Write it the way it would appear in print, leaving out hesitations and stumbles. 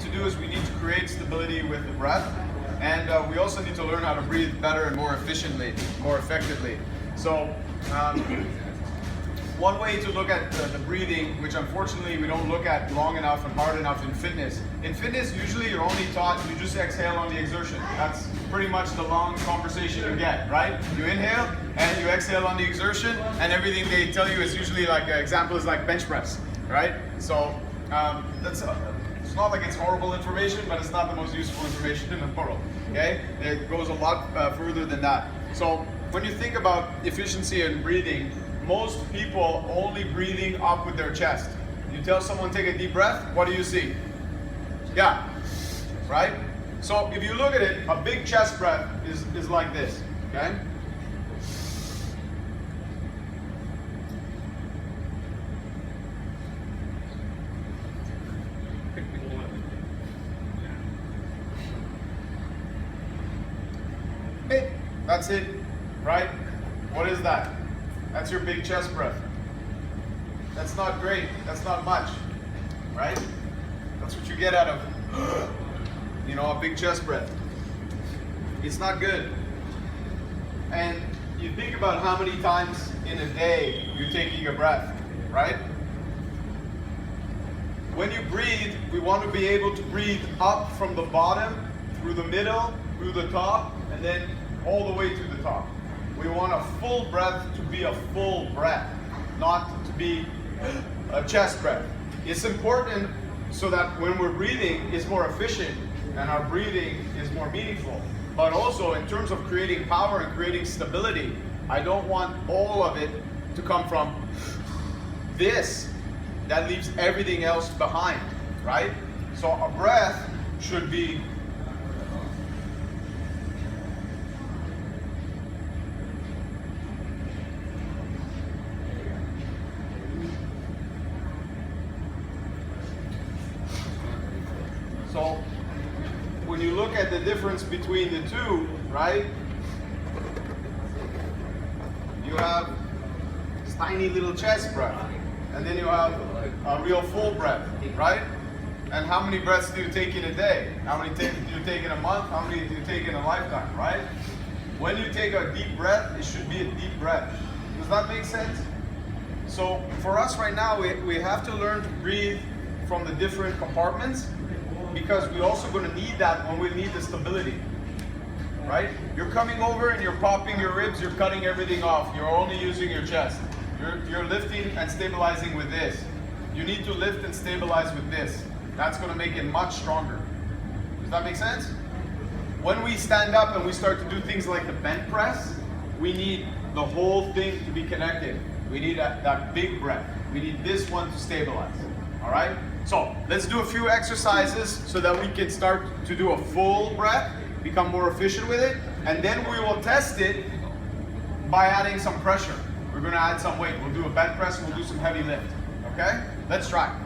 need to do is we need to create stability with the breath, and we also need to learn how to breathe better and more efficiently, more effectively. So one way to look at the breathing, which unfortunately we don't look at long enough and hard enough in fitness. In fitness, usually you're only taught you just exhale on the exertion. That's pretty much the long conversation you get, right? You inhale and you exhale on the exertion, and everything they tell you is usually like, an example is like bench press, right? So it's not like it's horrible information, but it's not the most useful information in the world, okay? It goes a lot further than that. So when you think about efficiency and breathing, most people only breathing up with their chest. You tell someone take a deep breath, what do you see? Yeah, right? So if you look at it, a big chest breath is like this, okay? Okay, that's it, right? What is that? That's your big chest breath. That's not great. That's not much, right? That's what you get out of, a big chest breath. It's not good. And you think about how many times in a day you're taking a breath, right? When you breathe, we want to be able to breathe up from the bottom, through the middle, through the top, and then all the way to the top. We want a full breath to be a full breath, not to be a chest breath. It's important so that when we're breathing, it's more efficient and our breathing is more meaningful. But also in terms of creating power and creating stability, I don't want all of it to come from this. That leaves everything else behind, right? So a breath should be So when you look at the difference between the two, right? You have this tiny little chest breath, and then you have a real full breath, right? And how many breaths do you take in a day? How many do you take in a month? How many do you take in a lifetime, right? When you take a deep breath, it should be a deep breath. Does that make sense? So for us right now, we have to learn to breathe from the different compartments, because we're also going to need that when we need the stability, right? You're coming over and you're popping your ribs, you're cutting everything off, you're only using your chest. You're lifting and stabilizing with this. You need to lift and stabilize with this. That's going to make it much stronger. Does that make sense? When we stand up and we start to do things like the bench press, we need the whole thing to be connected. We need that big breath. We need this one to stabilize, all right? So let's do a few exercises so that we can start to do a full breath, become more efficient with it, and then we will test it by adding some pressure. We're going to add some weight. We'll do a bench press, we'll do some heavy lift, okay? Let's try.